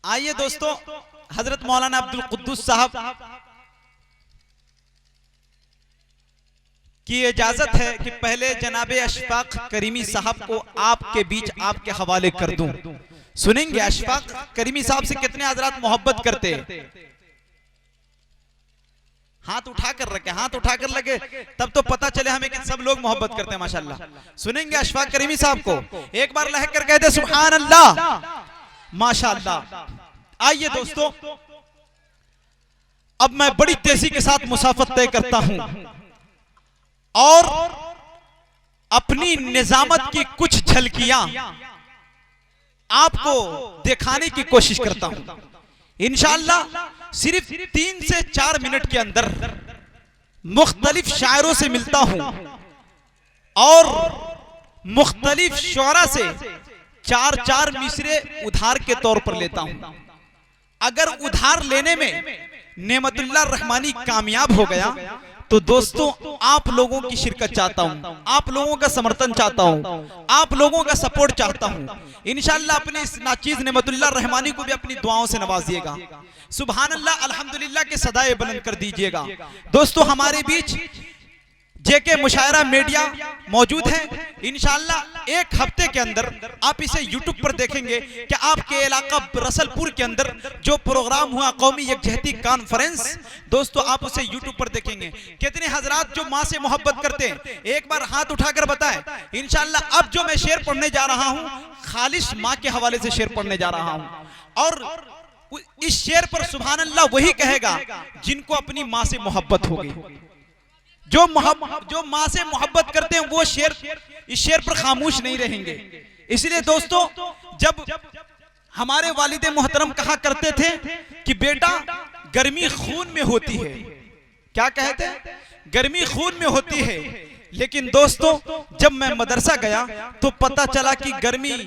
आइए दोस्तों, हजरत मौलाना अब्दुल कुद्दूस साहब की इजाजत है कि पहले जनाबे अशफाक करीमी साहब को आपके बीच आपके हवाले कर दूं। सुनेंगे अशफाक करीमी साहब से कितने हजरात मोहब्बत करते हैं? हाथ उठाकर रखे, हाथ उठाकर लगे तब तो पता चले हमें कि सब लोग मोहब्बत करते हैं माशाल्लाह। सुनेंगे अशफाक करीमी साहब को, एक बार लहक कर कहते सुभान अल्लाह माशाल्लाह। आइए दोस्तों, अब मैं बड़ी तेजी के साथ मुसाफत तय करता हूं और अपनी निजामत की कुछ झलकियां आपको दिखाने की कोशिश करता हूं। इंशाअल्लाह सिर्फ 3 से 4 मिनट के अंदर मुख्तलिफ शायरों से मिलता हूं और मुख्तलिफ शुअरा से 4-4 मिसरे उधार के तौर पर लेता हूं। अगर उधार लेने में नेमतुल्लाह रहमानी कामयाब हो गया तो दोस्तों आप लोगों की शिरकत चाहता हूं, आप लोगों का समर्थन चाहता हूं, आप लोगों का सपोर्ट चाहता हूं। इंशाअल्लाह अपनी इस नाचीज नेमतुल्लाह रहमानी को भी अपनी दुआओं से नवाजिएगा। सुभान अल्लाह अल्हम्दुलिल्लाह के सदाए बुलंद कर दीजिएगा। दोस्तों हमारे बीच जेके मुशायरा मीडिया मौजूद है। इंशाअल्लाह एक हफ्ते के अंदर आप इसे यूट्यूब पर देखेंगे कि आपके इलाका रसलपुर के अंदर जो प्रोग्राम हुआ कौमी यकजहती कॉन्फ्रेंस, दोस्तों आप उसे यूट्यूब पर देखेंगे। कितने हजरात जो माँ से मोहब्बत करते हैं एक बार हाथ उठाकर बताएं। इंशाअल्लाह अब जो मैं शेर पढ़ने जा रहा हूं खालिश माँ के हवाले से शेर पढ़ने जा रहा हूं और इस शेर पर सुभान अल्लाह वही कहेगा जिनको अपनी माँ से मोहब्बत हो गई। जो माँ से मोहब्बत करते हैं वो इस शेर पर खामोश नहीं रहेंगे। इसलिए दोस्तों जब हमारे वालिद मोहतरम कहा करते थे कि बेटा गर्मी खून में होती है, क्या कहते हैं? गर्मी खून में होती है। लेकिन दोस्तों जब मैं मदरसा गया तो पता चला कि गर्मी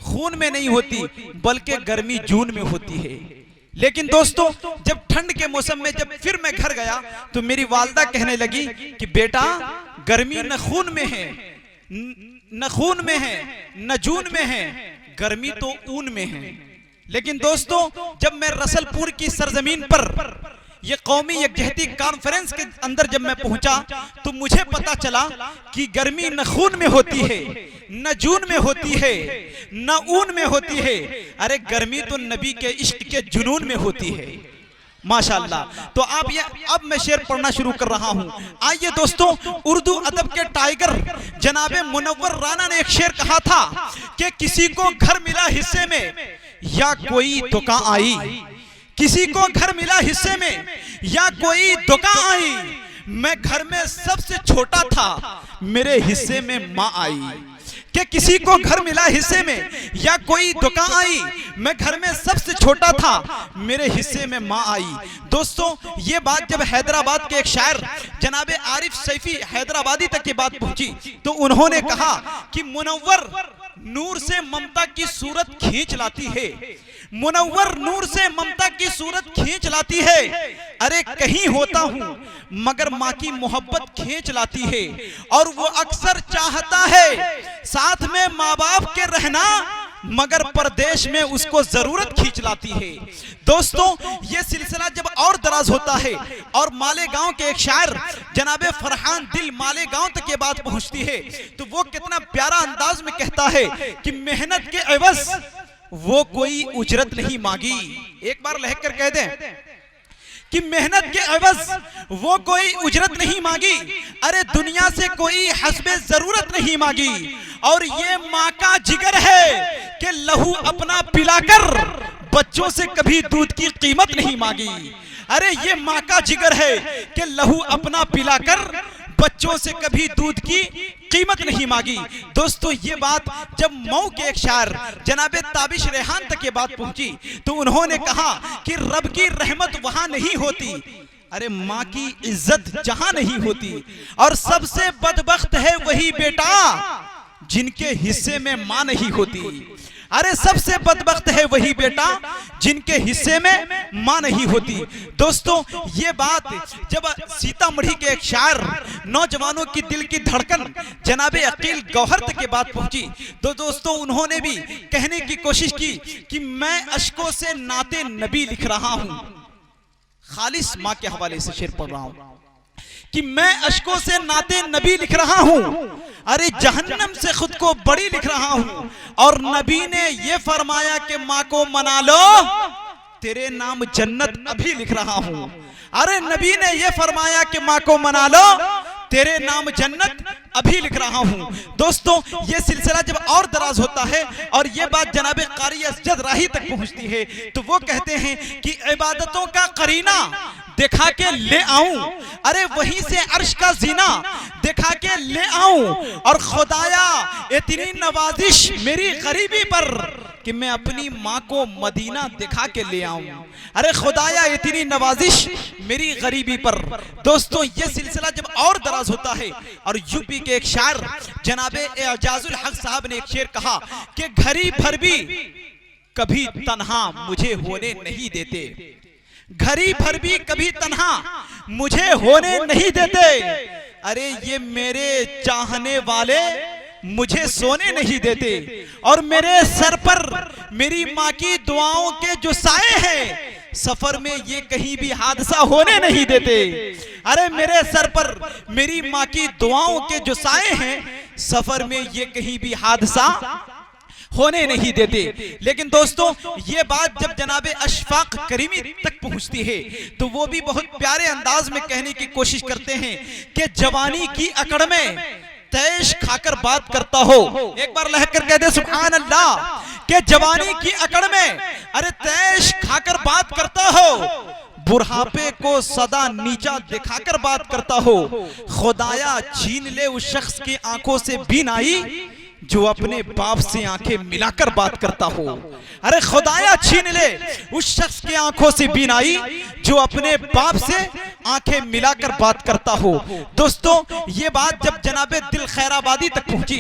खून में नहीं होती बल्कि गर्मी जून में होती है। लेकिन दोस्तों जब ठंड के मौसम में जब फिर मैं घर गया तो मेरी वालदा कहने लगी कि बेटा गर्मी न खून में है, न खून में है, न जून में है, गर्मी तो ऊन में है। लेकिन दोस्तों जब मैं रसलपुर की सरजमीन पर ये कौमी यकजहती कॉन्फ्रेंस के अंदर जब मैं पहुंचा तो मुझे पता चला कि गर्मी न खून में होती है, न जून में होती है, न ऊन में होती है। अरे गर्मी तो नबी के इश्क के जुनून में होती है माशाअल्लाह। तो आप ये अब मैं शेर पढ़ना शुरू कर रहा हूं। आइए दोस्तों, उर्दू अदब के टाइगर जनाबे मुनव्वर राना ने एक शेर कहा था कि किसी को घर मिला हिस्से में या कोई दुका आई, किसी को घर मिला हिस्से में या कोई दुकान आई, मैं घर में सबसे छोटा था मेरे हिस्से में माँ आई। कि किसी को घर मिला हिस्से में या कोई दुकान आई, मैं घर में सबसे छोटा था मेरे हिस्से में माँ आई। दोस्तों ये बात जब हैदराबाद के एक शायर जनाबे आरिफ सैफी हैदराबादी तक की बात पहुंची तो उन्होंने कहा कि मुनव्वर नूर से ममता की सूरत खींच लाती है, मुनव्वर नूर से ममता की सूरत खींच लाती है। अरे कहीं होता हूं मगर माँ की मोहब्बत खींच लाती है और वो अक्सर चाहता है साथ में माँ बाप के रहना मगर परदेश में उसको जरूरत खींच लाती है। दोस्तों ये सिलसिला जब और दराज होता है और मालेगांव के एक शायर जनाबे फरहान दिल मालेगांव तक ये बात पहुंचती है तो वो कितना प्यारा अंदाज में कहता है कि मेहनत के एवज वो कोई उजरत नहीं मांगी। एक बार लहक कर कह दें कि मेहनत के एवज वो कोई उजरत नहीं मांगी, अरे दुनिया से कोई हस्बे जरूरत नहीं मांगी। और ये माँ का जिगर है कि लहू अपना पिलाकर बच्चों से कभी दूध की कीमत नहीं मांगी। अरे ये माँ का जिगर है कि लहू अपना पिलाकर बच्चों से कभी दूध की कीमत नहीं मांगी। दोस्तों ये बात जब मऊ के एक शायर जनाबे ताबिश रेहान तक ये बात पहुंची तो उन्होंने कहा कि रब की रहमत वहां नहीं होती, अरे माँ की इज्जत जहां नहीं होती। और सबसे बदबख्त है वही बेटा जिनके हिस्से में मां नहीं होती। अरे सबसे बदबख्त है वही बेटा जिनके हिस्से में मां नहीं होती। दोस्तों ये बात जब सीतामढ़ी के एक शायर, नौजवानों की दिल की धड़कन जनाबे अकील गौहर तक के बात पहुंची, तो दोस्तों उन्होंने भी कहने की कोशिश की कि मैं अश्कों से नाते नबी लिख रहा हूं। खालिस मां के हवाले से शेर पढ़ रहा हूं कि मैं अश्कों से नाते नबी लिख रहा हूं, अरे जहन्नम से खुद को बड़ी लिख रहा हूं। और नबी ने ये फरमाया कि मां को मना लो, तेरे नाम जन्नत अभी लिख रहा हूं। अरे नबी ने ये फरमाया कि मां को मना लो, तेरे नाम जन्नत अभी लिख रहा हूं। दोस्तों ये सिलसिला जब और दराज होता है और ये बात जनाबे कारी असजद राही तक पहुंचती है, तो वो कहते हैं कि इबादतों का करीना दिखा के ले आऊं, अरे वहीं से अर्श का जीना दिखा के ले आऊं। और खुदाया इतनी नवाजिश मेरी गरीबी पर कि मैं अपनी माँ को मदीना दिखा के ले आऊं। अरे खुदाया इतनी नवाजिश मेरी गरीबी पर। दोस्तों ये सिलसिला जब और दराज होता है और यूपी के एक शायर जनाबे एजाजुल हक साहब ने एक शेर कहा कि घड़ी भर भी कभी तन्हा मुझे होने नहीं देते, घड़ी भर भी कभी तन्हा मुझे होने नहीं देते। अरे ये मेरे चाहने वाले मुझे सोने नहीं देते और मेरे सर पर मेरी माँ की दुआओं के जो साए हैं सफर में ये कहीं भी हादसा होने नहीं देते। अरे मेरे सर पर मेरी माँ की दुआओं के जो साए हैं सफर में ये कहीं भी हादसा होने नहीं देते। लेकिन दोस्तों ये बात जब जनाबे अशफाक करीमी तक पहुंचती है तो वो भी बहुत प्यारे अंदाज में कहने की कोशिश करते हैं कि जवानी की अकड़ में तैश खाकर बात करता हो। एक बार लहकर कह दे सुभान अल्लाह। कि जवानी की अकड़ में अरे तैश खाकर बात करता हो, बुढ़ापे को सदा नीचा दिखाकर बात करता हो। खुदाया छीन ले उस शख्स की आंखों से बीनाई जो अपने बाप से आंखें मिलाकर बात करता हो। अरे खुदाया छीन ले उस शख्स की आंखों से बीनाई जो अपने बाप से आंखें मिलाकर बात करता हो। दोस्तों ये बात जब जनाबे दिल खैराबादी तक पहुंची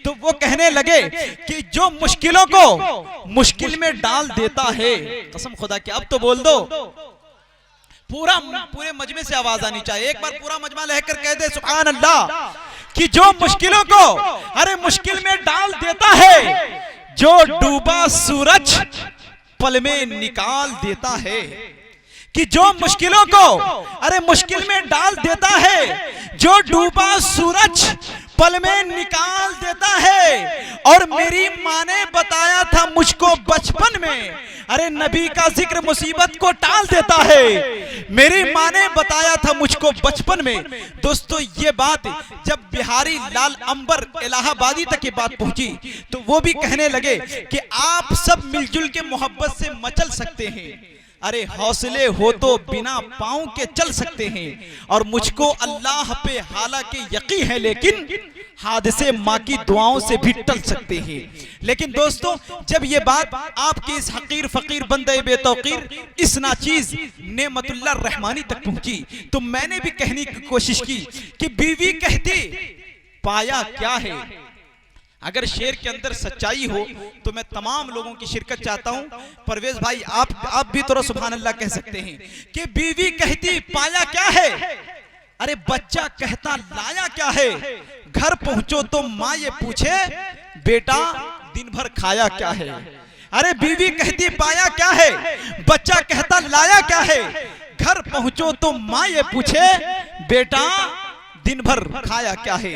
तो वो कहने लगे कि जो मुश्किलों को मुश्किल में डाल देता है, कसम खुदा की अब तो बोल दो, पूरे मजमे से आवाज आनी चाहिए। एक बार पूरा मजमा लहकर कह दे सुभान अल्लाह। कि जो मुश्किलों को अरे मुश्किल में डाल देता है, जो डूबा सूरज पल में निकाल देता है। कि जो मुश्किलों को अरे मुश्किल में डाल देता है, जो डूबा सूरज पल में निकाल देता है। और मेरी माँ ने बताया था मुझको बचपन में, अरे नबी का जिक्र मुसीबत को टाल देता है। मेरी माँ ने बताया था मुझको बचपन में। दोस्तों ये बात जब बिहारी लाल अंबर इलाहाबादी तक ये बात पहुंची तो वो भी कहने लगे कि आप सब मिलजुल के मोहब्बत से मचल सकते हैं, अरे हौसले हो तो बिना पाँव के चल सकते हैं। और मुझको अल्लाह पे हालांकि यकीन है लेकिन हादसे माँ की दुआओं से भी टल सकते हैं। लेकिन दोस्तों जब ये बात आपके इस हकीर फकीर बंदे बेतौकीर इस नाचीज नेमतुल्लाह रहमानी तक पहुंची तो मैंने भी कहने की कोशिश की कि बीवी कहती पाया क्या है। अगर शेर के अंदर सच्चाई हो तो मैं तमाम लोगों की शिरकत चाहता हूं। परवेज भाई आप भी तो सुभान अल्लाह कह सकते हैं कि बीवी कहती पाया क्या है, अरे बच्चा कहता लाया क्या है। घर पहुंचो तो माँ ये पूछे बेटा दिन भर खाया क्या है। अरे बीवी कहती पाया क्या है, बच्चा कहता लाया क्या है। घर पहुंचो तो माँ ये पूछे बेटा दिन भर खाया क्या है।